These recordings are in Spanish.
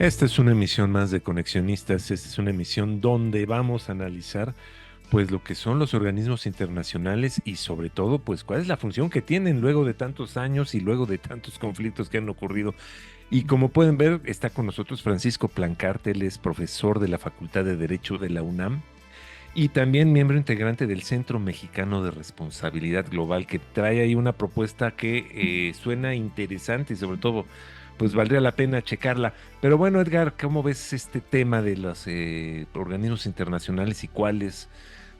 Esta es una emisión más de Conexionistas. Esta es una emisión donde vamos a analizar pues lo que son los organismos internacionales y sobre todo pues cuál es la función que tienen luego de tantos años y luego de tantos conflictos que han ocurrido. Y como pueden ver, está con nosotros Francisco Plancarte, él es profesor de la Facultad de Derecho de la UNAM y también miembro integrante del Centro Mexicano de Responsabilidad Global, que trae ahí una propuesta que suena interesante y sobre todo, pues valdría la pena checarla. Pero bueno, Edgar, ¿cómo ves este tema de los organismos internacionales y cuáles,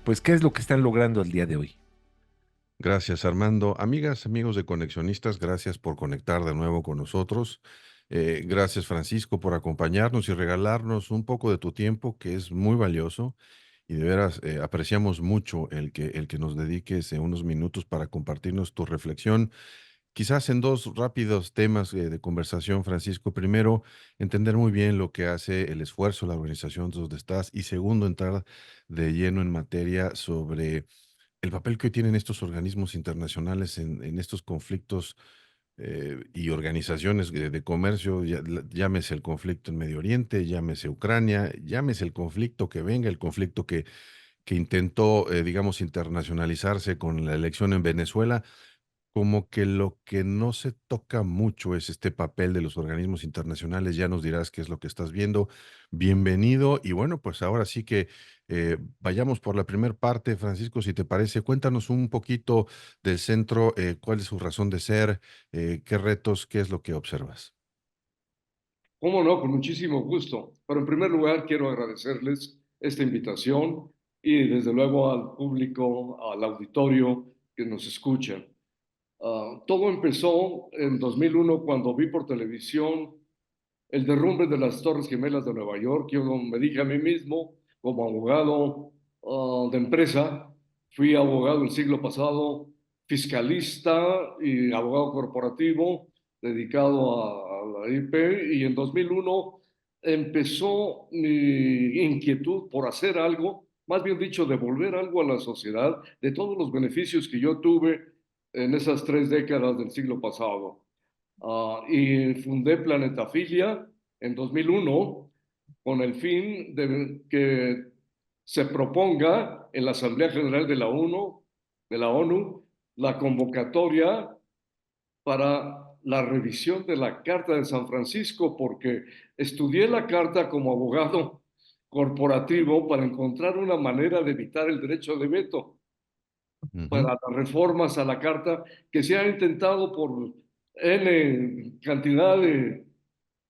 pues qué es lo que están logrando al día de hoy? Gracias, Armando. Amigas, amigos de Conexionistas, gracias por conectar de nuevo con nosotros. Gracias, Francisco, por acompañarnos y regalarnos un poco de tu tiempo, que es muy valioso. Y de veras, apreciamos mucho el que nos dediques unos minutos para compartirnos tu reflexión. Quizás en dos rápidos temas de conversación, Francisco. Primero, entender muy bien lo que hace el esfuerzo, la organización donde estás. Y segundo, entrar de lleno en materia sobre el papel que hoy tienen estos organismos internacionales en estos conflictos y organizaciones de comercio, llámese el conflicto en Medio Oriente, llámese Ucrania, llámese el conflicto que venga, el conflicto que intentó, digamos, internacionalizarse con la elección en Venezuela. Como que lo que no se toca mucho es este papel de los organismos internacionales. Ya nos dirás qué es lo que estás viendo. Bienvenido. Y bueno, pues ahora sí que vayamos por la primera parte, Francisco, si te parece. Cuéntanos un poquito del centro, cuál es su razón de ser, qué retos, qué es lo que observas. Cómo no, con muchísimo gusto. Pero en primer lugar quiero agradecerles esta invitación y desde luego al público, al auditorio que nos escucha. Todo empezó en 2001 cuando vi por televisión el derrumbe de las Torres Gemelas de Nueva York. Yo me dije a mí mismo, como abogado de empresa, fui abogado el siglo pasado, fiscalista y abogado corporativo dedicado a la IP, y en 2001 empezó mi inquietud por hacer algo, más bien dicho, devolver algo a la sociedad de todos los beneficios que yo tuve en esas 3 décadas del siglo pasado. Y fundé Planetafilia en 2001 con el fin de que se proponga en la Asamblea General de la ONU, la convocatoria para la revisión de la Carta de San Francisco, porque estudié la Carta como abogado corporativo para encontrar una manera de evitar el derecho de veto Ujú. para las reformas a la Carta que se ha intentado por N cantidad de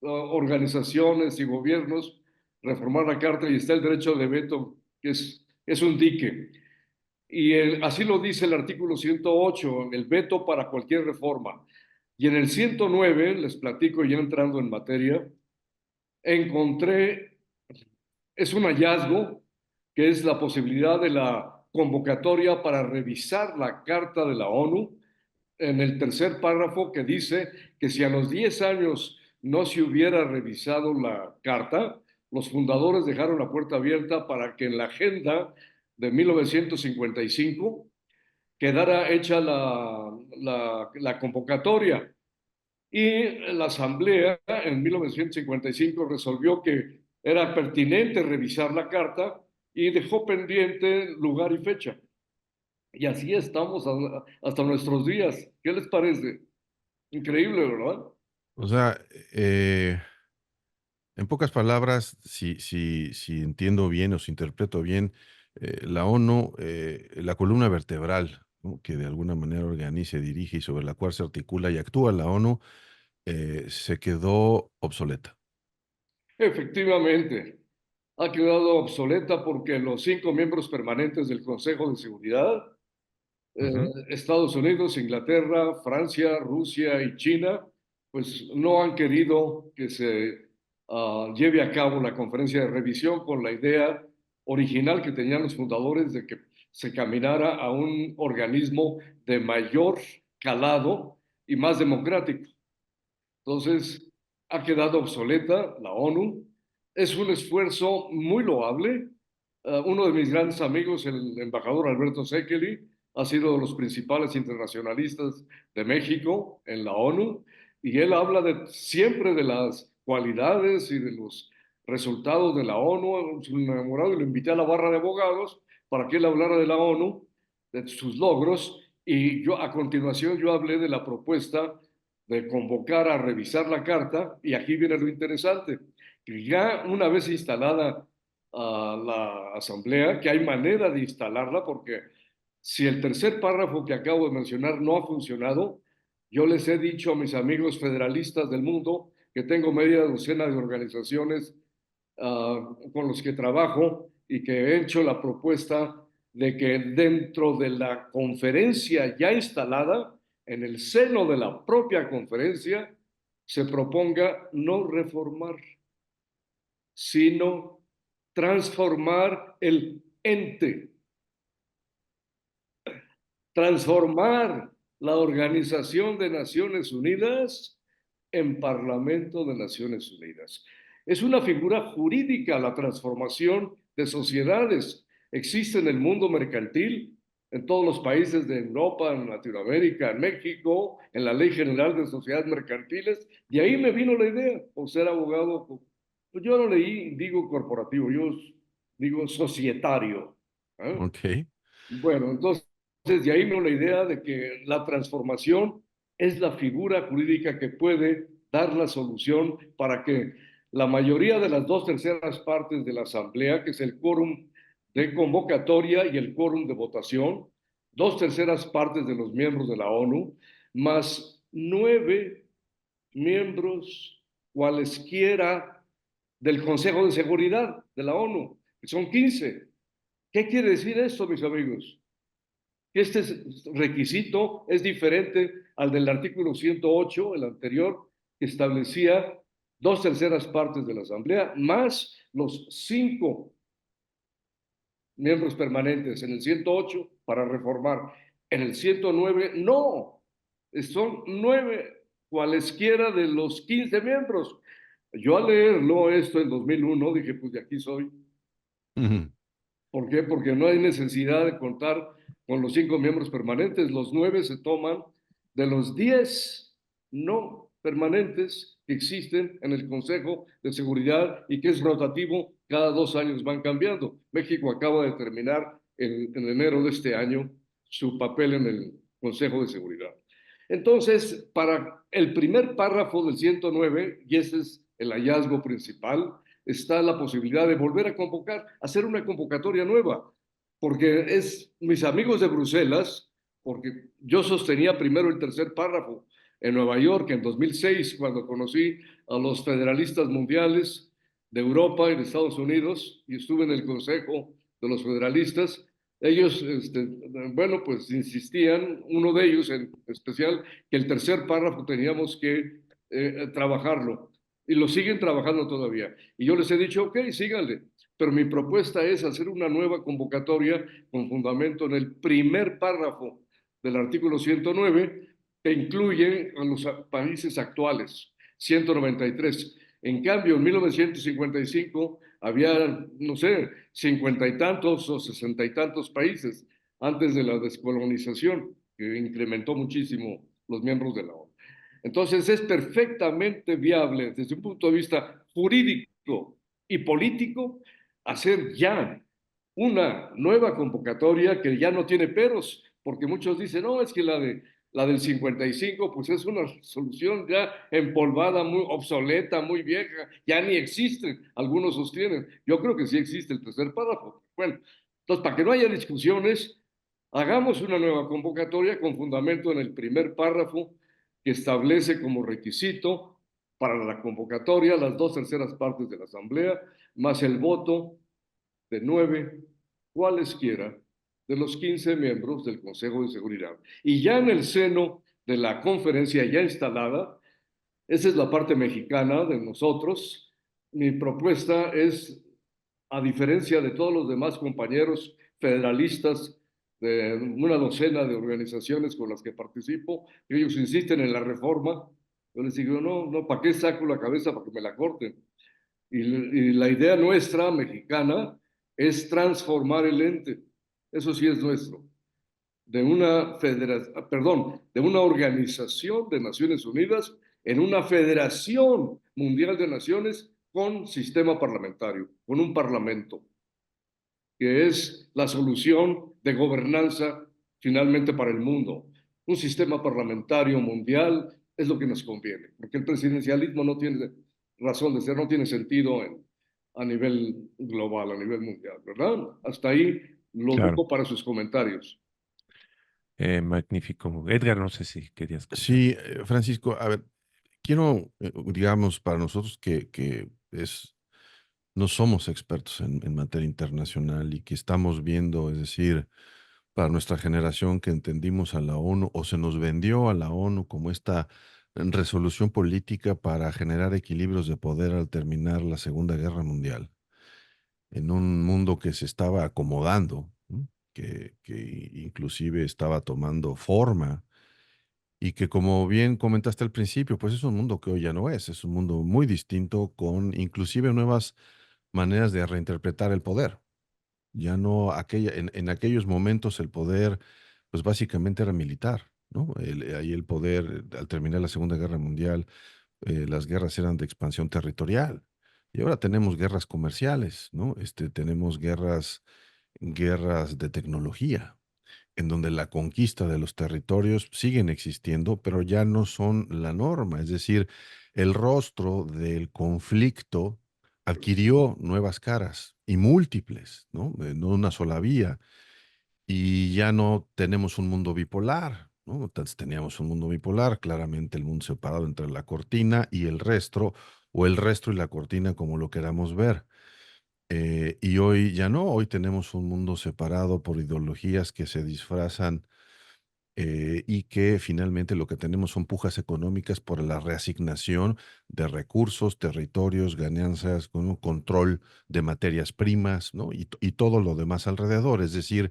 organizaciones y gobiernos reformar la Carta, y está el derecho de veto, que es un dique. Y así lo dice el artículo 108, el veto para cualquier reforma. Y en el 109, les platico ya entrando en materia, encontré, es un hallazgo, que es la posibilidad de la convocatoria para revisar la Carta de la ONU, en el tercer párrafo, que dice que si a los 10 años no se hubiera revisado la carta, los fundadores dejaron la puerta abierta para que en la agenda de 1955 quedara hecha la convocatoria. Y la Asamblea en 1955 resolvió que era pertinente revisar la carta y dejó pendiente lugar y fecha. Y así estamos hasta nuestros días. ¿Qué les parece? Increíble, ¿verdad? O sea, en pocas palabras, si entiendo bien o si interpreto bien, la ONU, la columna vertebral, ¿no?, que de alguna manera organiza, dirige y sobre la cual se articula y actúa la ONU, se quedó obsoleta. Efectivamente, ha quedado obsoleta porque los 5 miembros permanentes del Consejo de Seguridad, Ujú. Estados Unidos, Inglaterra, Francia, Rusia y China, pues no han querido que se lleve a cabo la conferencia de revisión con la idea original que tenían los fundadores de que se caminara a un organismo de mayor calado y más democrático. Entonces, ha quedado obsoleta la ONU. Es un esfuerzo muy loable. Uno de mis grandes amigos, el embajador Alberto Sekeli, ha sido de los principales internacionalistas de México en la ONU, y él habla siempre de las cualidades y de los resultados de la ONU, su enamorado, y lo invité a la barra de abogados para que él hablara de la ONU, de sus logros, y yo a continuación yo hablé de la propuesta de convocar a revisar la carta, y aquí viene lo interesante, que ya una vez instalada la asamblea, que hay manera de instalarla, porque si el tercer párrafo que acabo de mencionar no ha funcionado, yo les he dicho a mis amigos federalistas del mundo que tengo media docena de organizaciones con los que trabajo y que he hecho la propuesta de que dentro de la conferencia ya instalada, en el seno de la propia conferencia, se proponga no reformar, sino transformar el ente, transformar la Organización de Naciones Unidas en Parlamento de Naciones Unidas. Es una figura jurídica la transformación de sociedades. Existe en el mundo mercantil, en todos los países de Europa, en Latinoamérica, en México, en la Ley General de Sociedades Mercantiles. Y ahí me vino la idea, por ser abogado. Pues yo no leí, digo corporativo, yo digo societario. ¿Eh? Ok. Bueno, entonces de ahí vino la idea de que la transformación es la figura jurídica que puede dar la solución para que la mayoría de las 2/3 partes de la Asamblea, que es el quórum de convocatoria y el quórum de votación, 2/3 partes de los miembros de la ONU, más 9 miembros cualesquiera del Consejo de Seguridad de la ONU, que son 15. ¿Qué quiere decir esto, mis amigos? Este requisito es diferente al del artículo 108, el anterior, que establecía 2/3 partes de la Asamblea, más los 5 miembros permanentes en el 108 para reformar. En el 109, no, son 9 cualesquiera de los 15 miembros. Yo al leerlo esto en 2001 dije, pues de aquí soy. Ujú. ¿Por qué? Porque no hay necesidad de contar con los 5 miembros permanentes. Los 9 se toman de los 10 no permanentes que existen en el Consejo de Seguridad y que es rotativo, cada 2 años van cambiando. México acaba de terminar en enero de este año su papel en el Consejo de Seguridad. Entonces, para el primer párrafo del 109, y ese es el hallazgo principal, está la posibilidad de volver a convocar, hacer una convocatoria nueva, porque es mis amigos de Bruselas, porque yo sostenía primero el tercer párrafo en Nueva York en 2006, cuando conocí a los federalistas mundiales de Europa y de Estados Unidos, y estuve en el Consejo de los Federalistas. Ellos, bueno, pues insistían, uno de ellos en especial, que el tercer párrafo teníamos que trabajarlo, y lo siguen trabajando todavía. Y yo les he dicho, ok, síganle, pero mi propuesta es hacer una nueva convocatoria con fundamento en el primer párrafo del artículo 109, que incluye a los países actuales, 193. En cambio, en 1955 había, no sé, 50 y tantos o 60 y tantos países antes de la descolonización, que incrementó muchísimo los miembros de la ONU. Entonces es perfectamente viable desde un punto de vista jurídico y político hacer ya una nueva convocatoria que ya no tiene peros, porque muchos dicen, no, es que la del 55 pues es una solución ya empolvada, muy obsoleta, muy vieja, ya ni existe, algunos sostienen. Yo creo que sí existe el tercer párrafo. Bueno, entonces para que no haya discusiones, hagamos una nueva convocatoria con fundamento en el primer párrafo que establece como requisito para la convocatoria las 2/3 partes de la Asamblea, más el voto de 9 cualesquiera de los 15 miembros del Consejo de Seguridad. Y ya en el seno de la conferencia ya instalada, esa es la parte mexicana de nosotros, mi propuesta es, a diferencia de todos los demás compañeros federalistas de una docena de organizaciones con las que participo, ellos insisten en la reforma, yo les digo, no, no, ¿para qué saco la cabeza para que me la corten? Y la idea nuestra, mexicana, es transformar el ente. Eso sí es nuestro. De una federación, perdón, de una organización de Naciones Unidas en una federación mundial de naciones con sistema parlamentario, con un parlamento, que es la solución de gobernanza finalmente para el mundo. Un sistema parlamentario mundial es lo que nos conviene, porque el presidencialismo no tiene razón de ser, no tiene sentido a nivel global, a nivel mundial, ¿verdad? Hasta ahí lo Claro, dejo para sus comentarios. magnífico. Edgar, no sé si querías comentar. Sí, Francisco, a ver, quiero, digamos, para nosotros que no somos expertos en materia internacional y que estamos viendo, es decir, para nuestra generación que entendimos a la ONU o se nos vendió a la ONU como esta resolución política para generar equilibrios de poder al terminar la Segunda Guerra Mundial, en un mundo que se estaba acomodando, ¿no? Que inclusive estaba tomando forma y que como bien comentaste al principio, pues es un mundo que hoy ya no es un mundo muy distinto con inclusive nuevas maneras de reinterpretar el poder. Ya no en aquellos momentos el poder, pues básicamente era militar, ¿no? Ahí el poder, al terminar la Segunda Guerra Mundial, las guerras eran de expansión territorial. Y ahora tenemos guerras comerciales, ¿no? Tenemos guerras de tecnología, en donde la conquista de los territorios siguen existiendo, pero ya no son la norma. Es decir, el rostro del conflicto adquirió nuevas caras y múltiples, ¿no? No una sola vía. Y ya no tenemos un mundo bipolar, ¿no? Entonces teníamos un mundo bipolar, claramente el mundo separado entre la cortina y el resto, o el resto y la cortina, como lo queramos ver. Y hoy ya no, hoy tenemos un mundo separado por ideologías que se disfrazan y que finalmente lo que tenemos son pujas económicas por la reasignación de recursos, territorios, ganancias, con un control de materias primas, ¿no? Y todo lo demás alrededor. Es decir,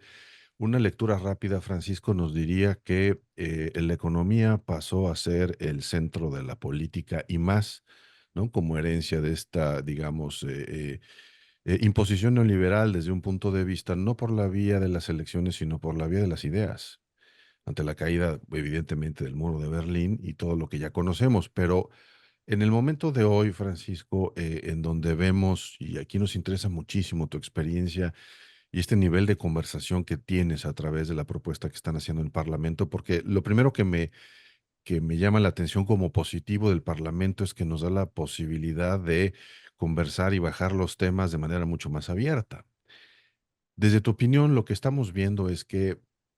una lectura rápida, Francisco, nos diría que la economía pasó a ser el centro de la política y más, ¿no? Como herencia de esta, digamos, imposición neoliberal desde un punto de vista no por la vía de las elecciones, sino por la vía de las ideas, ante la caída, evidentemente, del muro de Berlín y todo lo que ya conocemos. Pero en el momento de hoy, Francisco, en donde vemos, y aquí nos interesa muchísimo tu experiencia y este nivel de conversación que tienes a través de la propuesta que están haciendo en el Parlamento, porque lo primero que me llama la atención como positivo del Parlamento es que nos da la posibilidad de conversar y bajar los temas de manera mucho más abierta. Desde tu opinión, lo que estamos viendo es que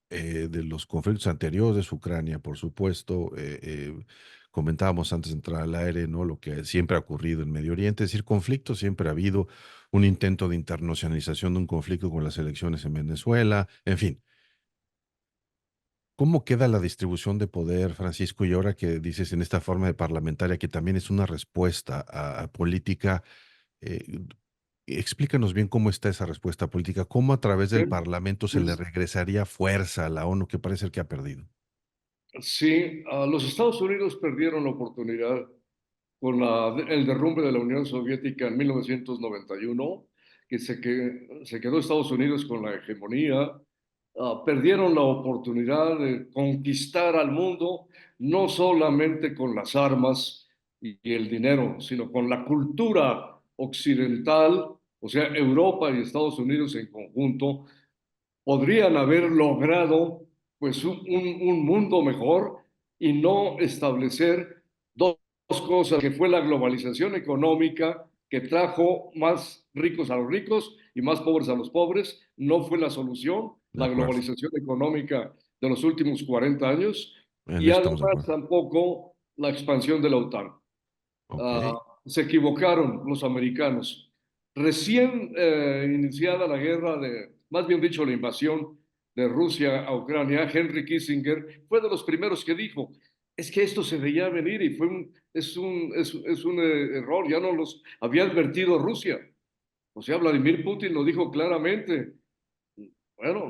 de los conflictos anteriores, Ucrania, por supuesto, comentábamos antes de entrar al aire, ¿no? Lo que siempre ha ocurrido en Medio Oriente, es decir, conflictos siempre ha habido, un intento de internacionalización de un conflicto con las elecciones en Venezuela, en fin. ¿Cómo queda la distribución de poder, Francisco? Y ahora que dices en esta forma de parlamentaria que también es una respuesta a política, eh, explícanos bien cómo está esa respuesta política, cómo a través del Bien, Parlamento se le pues regresaría fuerza a la ONU que parece que ha perdido. sí, los Estados Unidos perdieron la oportunidad con el derrumbe de la Unión Soviética en 1991, que se quedó Estados Unidos con la hegemonía. Perdieron la oportunidad de conquistar al mundo, no solamente con las armas y el dinero, sino con la cultura occidental, o sea, Europa y Estados Unidos en conjunto, podrían haber logrado pues un mundo mejor y no establecer dos cosas, que fue la globalización económica que trajo más ricos a los ricos y más pobres a los pobres, no fue la solución, De la acuerdo. globalización económica de los últimos 40 años, En y eso estamos de además acuerdo. tampoco la expansión de la OTAN. Ok, Ah, Se equivocaron los americanos. Recién iniciada la guerra más bien dicho, la invasión de Rusia a Ucrania, Henry Kissinger fue de los primeros que dijo, es que esto se veía venir y es un error, ya no los había advertido Rusia. O sea, Vladimir Putin lo dijo claramente. Bueno,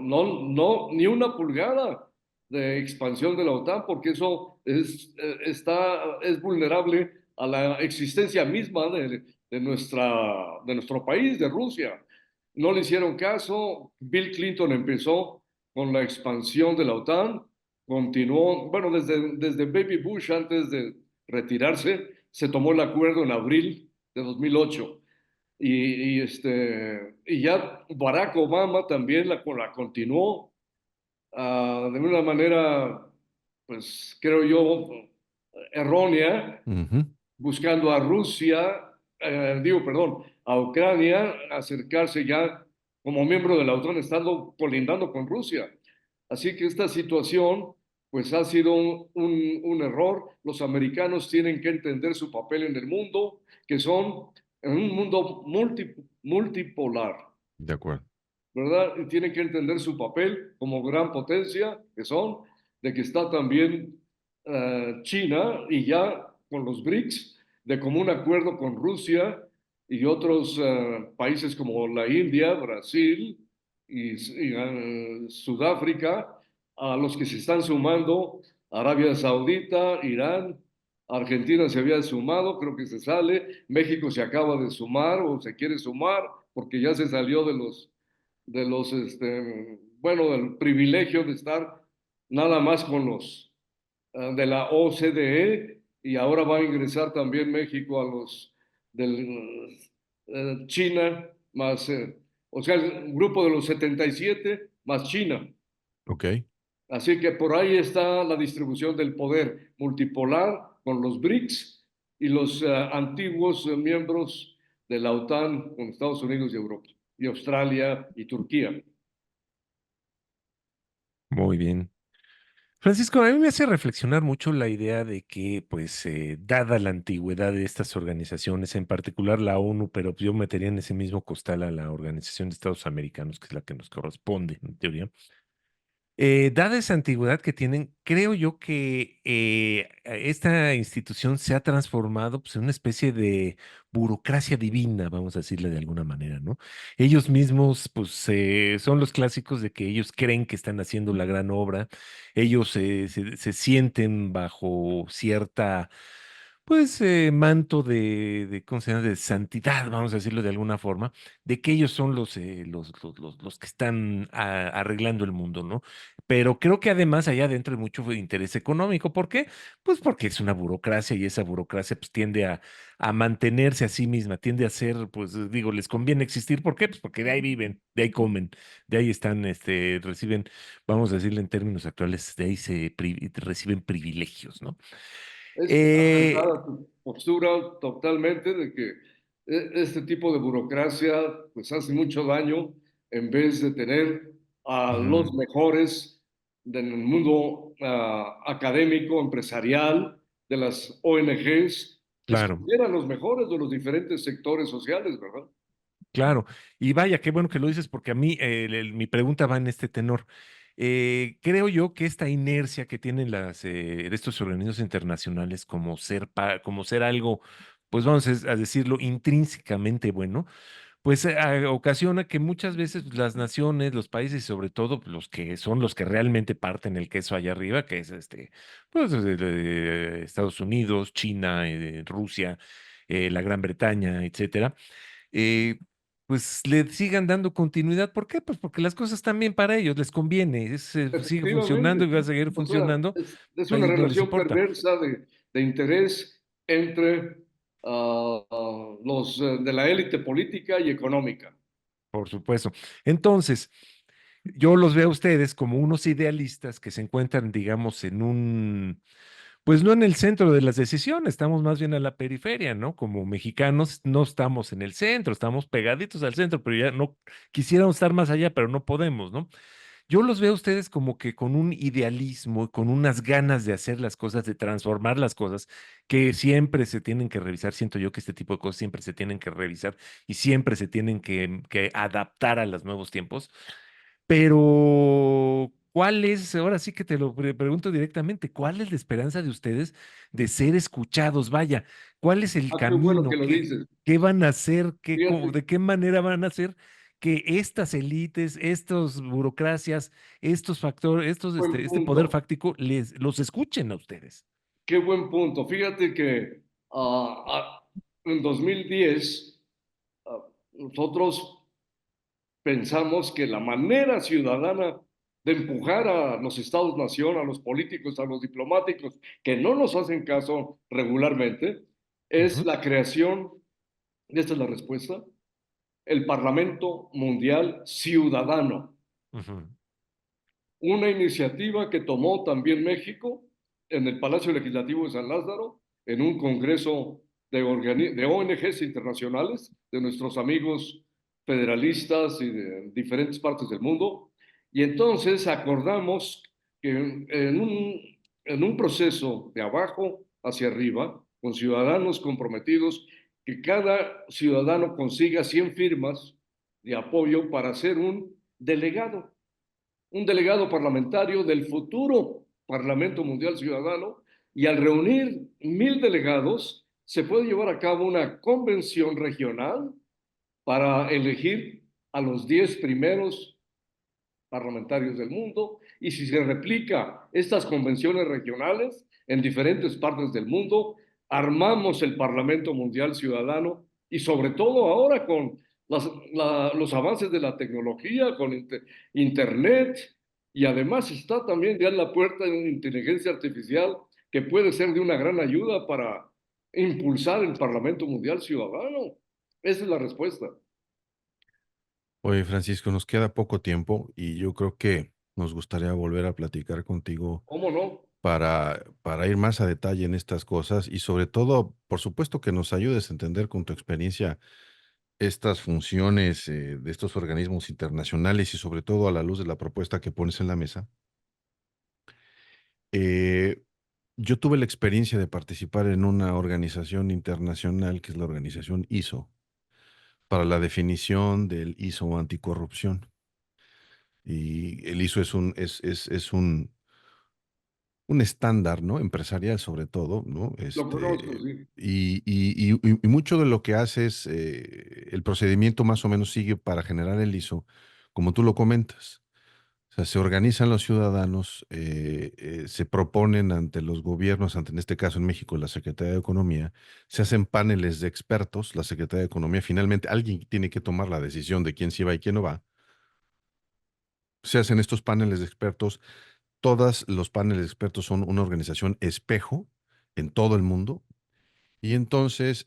ni una pulgada de expansión de la OTAN, porque eso es vulnerable a la existencia misma de nuestro país, de Rusia. No le hicieron caso. Bill Clinton empezó con la expansión de la OTAN, continuó, bueno, desde Baby Bush, antes retirarse, se tomó el acuerdo en abril de 2008. Y ya Barack Obama también la continuó de una manera, pues creo yo, errónea, Ujú. buscando a Rusia, perdón, a Ucrania, acercarse ya como miembro de la OTAN, estando colindando con Rusia. Así que esta situación, pues ha sido un error. Los americanos tienen que entender su papel en el mundo, que son en un mundo multipolar, De acuerdo. ¿verdad? Y tienen que entender su papel como gran potencia que son, de que está también China y ya con los BRICS, de común acuerdo con Rusia y otros países como la India, Brasil y Sudáfrica, a los que se están sumando Arabia Saudita, Irán. Argentina se había sumado, creo que se sale. México se acaba de sumar o se quiere sumar porque ya se salió bueno, del privilegio de estar nada más con los de la OCDE y ahora va a ingresar también México a los del China más, o sea, el grupo de los 77 más China. Ok. Así que por ahí está la distribución del poder multipolar con los BRICS y los antiguos miembros de la OTAN con Estados Unidos y Europa, y Australia y Turquía. Muy bien. Francisco, a mí me hace reflexionar mucho la idea de que, pues, dada la antigüedad de estas organizaciones, en particular la ONU, pero yo metería en ese mismo costal a la Organización de Estados Americanos, que es la que nos corresponde, en teoría. Dada esa antigüedad que tienen, creo yo que esta institución se ha transformado, pues, en una especie de burocracia divina, vamos a decirle de alguna manera, ¿no? Ellos mismos, pues, son los clásicos de que ellos creen que están haciendo la gran obra, ellos se sienten bajo cierta, pues, manto ¿cómo se llama? De santidad, vamos a decirlo de alguna forma, de que ellos son los que están arreglando el mundo, ¿no? Pero creo que además allá adentro hay mucho interés económico. ¿Por qué? Pues porque es una burocracia y esa burocracia pues tiende a mantenerse a sí misma, tiende a ser, pues digo, les conviene existir. ¿Por qué? Pues porque de ahí viven, de ahí comen, de ahí están, reciben, vamos a decirle en términos actuales, de ahí reciben privilegios, ¿no? Es Eh, acertada tu postura totalmente de que este tipo de burocracia pues hace mucho daño en vez de tener a los ujú, mejores del mundo académico, empresarial, de las ONGs, que claro. escogieran los mejores de los diferentes sectores sociales, ¿verdad? Claro, y vaya, qué bueno que lo dices, porque a mí mi pregunta va en este tenor. Creo yo que esta inercia que tienen de estos organismos internacionales como ser algo, pues vamos a decirlo, intrínsecamente bueno, pues ocasiona que muchas veces las naciones, los países, y sobre todo los que son los que realmente parten el queso allá arriba, que es pues Estados Unidos, China, Rusia, la Gran Bretaña, etcétera, eh, pues le sigan dando continuidad. ¿Por qué? Pues porque las cosas están bien para ellos, les conviene, sigue funcionando Efectivamente. y va a seguir O sea, funcionando, es a una ellos no les relación importa, perversa de interés entre los de la élite política y económica. por supuesto. Entonces, yo los veo a ustedes como unos idealistas que se encuentran, digamos, pues no en el centro de las decisiones, estamos más bien a la periferia, ¿no? Como mexicanos no estamos en el centro, estamos pegaditos al centro, pero ya no quisiéramos estar más allá, pero no podemos, ¿no? Yo los veo a ustedes como que con un idealismo, con unas ganas de hacer las cosas, de transformar las cosas, que siempre se tienen que revisar. Siento yo que este tipo de cosas siempre se tienen que revisar y siempre se tienen que adaptar a los nuevos tiempos. Pero, ¿cuál es, ahora sí que te lo pregunto directamente, cuál es la esperanza de ustedes de ser escuchados? Vaya, ¿cuál es el Ah, qué bueno que camino? lo dices. ¿Qué van a hacer? Fíjate, ¿De qué manera van a hacer que estas élites, estas burocracias, estos factores, buen este poder punto. fáctico, los escuchen a ustedes? Qué buen punto. Fíjate que en 2010 nosotros pensamos que la manera ciudadana de empujar a los estados-nación, a los políticos, a los diplomáticos que no nos hacen caso regularmente, es Ujú, la creación, y esta es la respuesta, el Parlamento Mundial Ciudadano, ujú, una iniciativa que tomó también México en el Palacio Legislativo de San Lázaro, en un congreso de ONGs internacionales, de nuestros amigos federalistas y de diferentes partes del mundo. Y entonces acordamos que en un proceso de abajo hacia arriba, con ciudadanos comprometidos, que cada ciudadano consiga 100 firmas de apoyo para ser un delegado parlamentario del futuro Parlamento Mundial Ciudadano, y al reunir 1,000 delegados se puede llevar a cabo una convención regional para elegir a los 10 primeros parlamentarios del mundo, y si se replica estas convenciones regionales en diferentes partes del mundo, armamos el Parlamento Mundial Ciudadano, y sobre todo ahora con los avances de la tecnología, con Internet, y además está también ya en la puerta de una inteligencia artificial que puede ser de una gran ayuda para impulsar el Parlamento Mundial Ciudadano. Esa es la respuesta. Oye, Francisco, nos queda poco tiempo y yo creo que nos gustaría volver a platicar contigo ¿Cómo no? para ir más a detalle en estas cosas y sobre todo, por supuesto, que nos ayudes a entender con tu experiencia estas funciones de estos organismos internacionales y sobre todo a la luz de la propuesta que pones en la mesa. Eh, yo tuve la experiencia de participar en una organización internacional que es la organización ISO para la definición del ISO anticorrupción. Y el ISO es un estándar, ¿no? Empresarial sobre todo, ¿no? Lo conozco, sí. Y mucho de lo que hace es, el procedimiento más o menos sigue para generar el ISO, como tú lo comentas. O sea, se organizan los ciudadanos, se proponen ante los gobiernos, ante en este caso en México la Secretaría de Economía, se hacen paneles de expertos, la Secretaría de Economía, finalmente alguien tiene que tomar la decisión de quién sí va y quién no va. Se hacen estos paneles de expertos. Todos los paneles de expertos son una organización espejo en todo el mundo. Y entonces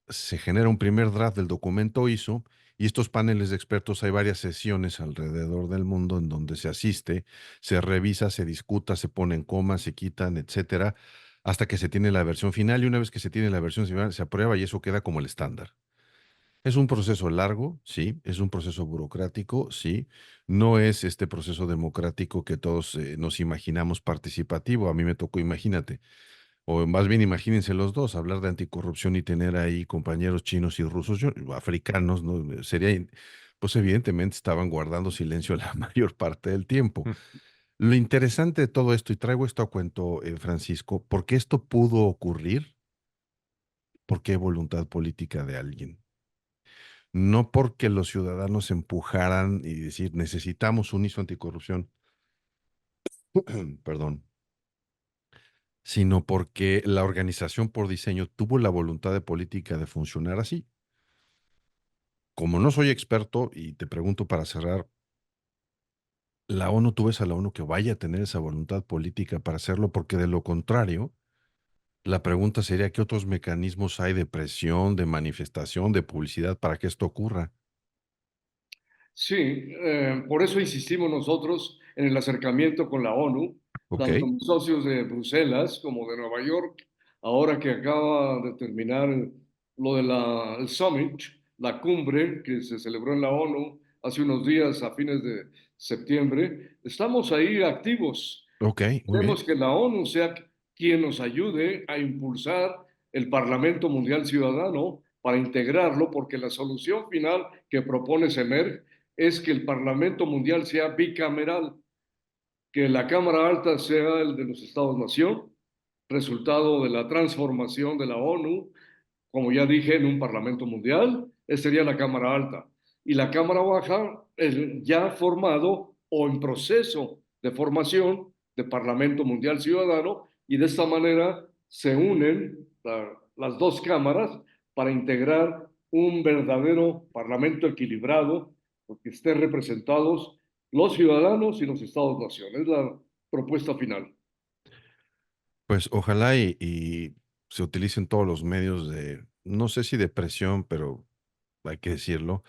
se genera un primer draft del documento ISO y estos paneles de expertos hay varias sesiones alrededor del mundo en donde se asiste, se revisa, se discuta, se ponen comas, se quitan, etcétera, hasta que se tiene la versión final y una vez que se tiene la versión final se aprueba y eso queda como el estándar. Es un proceso largo, sí, es un proceso burocrático, sí, no es este proceso democrático que todos nos imaginamos participativo. A mí me tocó, imagínate, o más bien imagínense los dos, hablar de anticorrupción y tener ahí compañeros chinos y rusos, africanos, ¿no? Pues evidentemente estaban guardando silencio la mayor parte del tiempo. Lo interesante de todo esto, y traigo esto a cuento, Francisco, porque esto pudo ocurrir, porque hay voluntad política de alguien. No porque los ciudadanos empujaran y decir necesitamos un ISO anticorrupción, perdón, sino porque la organización por diseño tuvo la voluntad de política de funcionar así. Como no soy experto, y te pregunto para cerrar, la ONU, ¿tú ves a la ONU que vaya a tener esa voluntad política para hacerlo? Porque de lo contrario, la pregunta sería, ¿qué otros mecanismos hay de presión, de manifestación, de publicidad para que esto ocurra? Sí, por eso insistimos nosotros en el acercamiento con la ONU, ¿Ok? tanto mis socios de Bruselas como de Nueva York, ahora que acaba de terminar lo de el Summit, la cumbre que se celebró en la ONU hace unos días a fines de septiembre, estamos ahí activos. Ok, muy bien. Queremos que la ONU sea quien nos ayude a impulsar el Parlamento Mundial Ciudadano para integrarlo, porque la solución final que propone SEMER es que el Parlamento Mundial sea bicameral, que la Cámara Alta sea el de los Estados-Nación, resultado de la transformación de la ONU, como ya dije, en un Parlamento Mundial. Esa sería la Cámara Alta. Y la Cámara Baja, ya formado o en proceso de formación de Parlamento Mundial Ciudadano, y de esta manera se unen las dos cámaras para integrar un verdadero Parlamento equilibrado, porque estén representados los ciudadanos y los estados-nación. Es la propuesta final. Pues ojalá y se utilicen todos los medios de, no sé si de presión, pero hay que decirlo,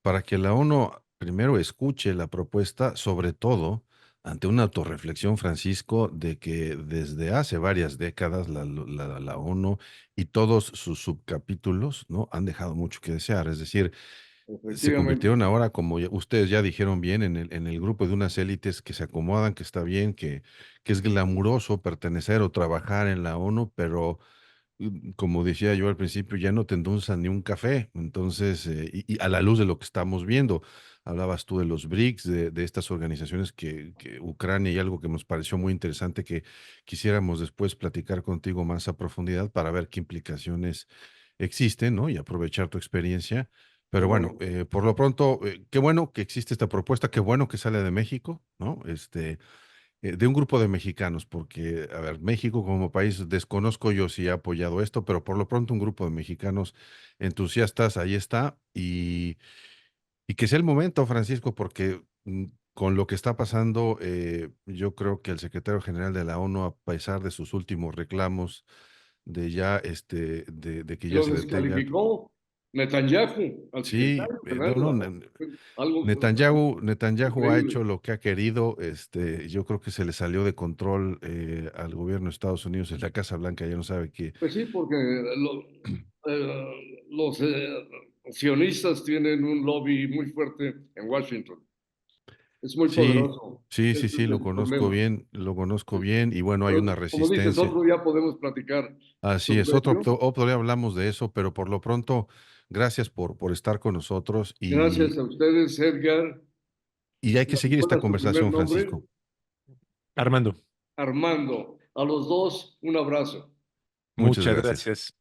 para que la ONU primero escuche la propuesta, sobre todo ante una autorreflexión, Francisco, de que desde hace varias décadas la ONU y todos sus subcapítulos, ¿no? Han dejado mucho que desear. Es decir, se Efectivamente. convirtieron ahora, como ustedes ya dijeron bien, en el grupo de unas élites que se acomodan, que está bien, que es glamuroso pertenecer o trabajar en la ONU, pero como decía yo al principio, ya no te endulzan ni un café. Entonces, y a la luz de lo que estamos viendo, hablabas tú de los BRICS, de estas organizaciones que Ucrania, y algo que nos pareció muy interesante que quisiéramos después platicar contigo más a profundidad para ver qué implicaciones existen, ¿no? Y aprovechar tu experiencia. Qué Pero bueno, bueno. por lo pronto, qué bueno que existe esta propuesta, qué bueno que sale de México, ¿no? De un grupo de mexicanos, porque, a ver, México como país, desconozco yo si ha apoyado esto, pero por lo pronto un grupo de mexicanos entusiastas, ahí está, y que sea el momento, Francisco, porque con lo que está pasando, yo creo que el secretario general de la ONU, a pesar de sus últimos reclamos de ya, de que ya Lo se detengan, descalificó Netanyahu al sí, secretario general no, de la no, ONU. Algo Netanyahu ha increíble. hecho lo que ha querido. Yo creo que se le salió de control al gobierno de Estados Unidos en la Casa Blanca, ya no sabe qué. Pues sí, porque los sionistas tienen un lobby muy fuerte en Washington. Es muy Sí, poderoso. sí, sí, Ese sí, es el problema. lo conozco Sí. bien, y bueno, hay una Pero como dices, resistencia. otro día podemos platicar Así es, sobre ello. otro día hablamos de eso, pero por lo pronto, gracias por estar con nosotros, Gracias a ustedes, Edgar. y hay que ¿Me seguir esta recuerdas tu primer conversación, nombre? Francisco. Armando, Armando. A los dos, un abrazo. Muchas muchas gracias. gracias.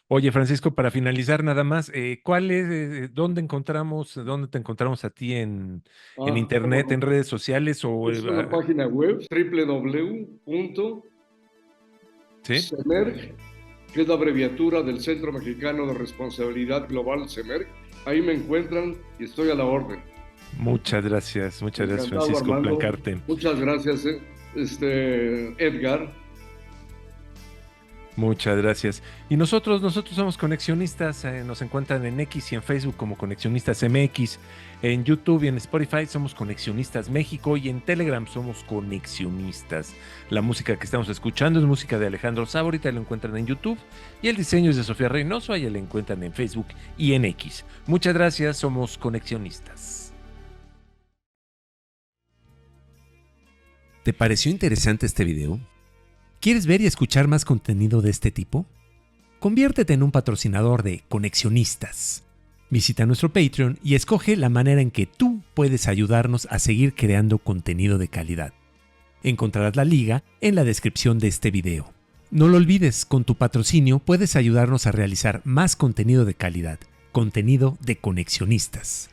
Oye, Francisco, para finalizar nada más, ¿cuál es, dónde te encontramos a ti en Cómo internet, en no. redes sociales o, Es una página web, sí? www.cemerg, que es la abreviatura del Centro Mexicano de Responsabilidad Global, CEMERG. Ahí me encuentran y estoy a la orden. Muchas gracias, Encantado, Francisco Armando. Plancarte. Muchas gracias, Edgar. Muchas gracias. Y nosotros somos Conexionistas, nos encuentran en X y en Facebook como Conexionistas MX, en YouTube y en Spotify somos Conexionistas México y en Telegram somos Conexionistas. La música que estamos escuchando es música de Alejandro Sáborita, lo encuentran en YouTube, y el diseño es de Sofía Reynoso, ahí lo encuentran en Facebook y en X. Muchas gracias, somos Conexionistas. ¿Te pareció interesante este video? ¿Quieres ver y escuchar más contenido de este tipo? Conviértete en un patrocinador de Conexionistas. Visita nuestro Patreon y escoge la manera en que tú puedes ayudarnos a seguir creando contenido de calidad. Encontrarás la liga en la descripción de este video. No lo olvides, con tu patrocinio puedes ayudarnos a realizar más contenido de calidad, contenido de Conexionistas.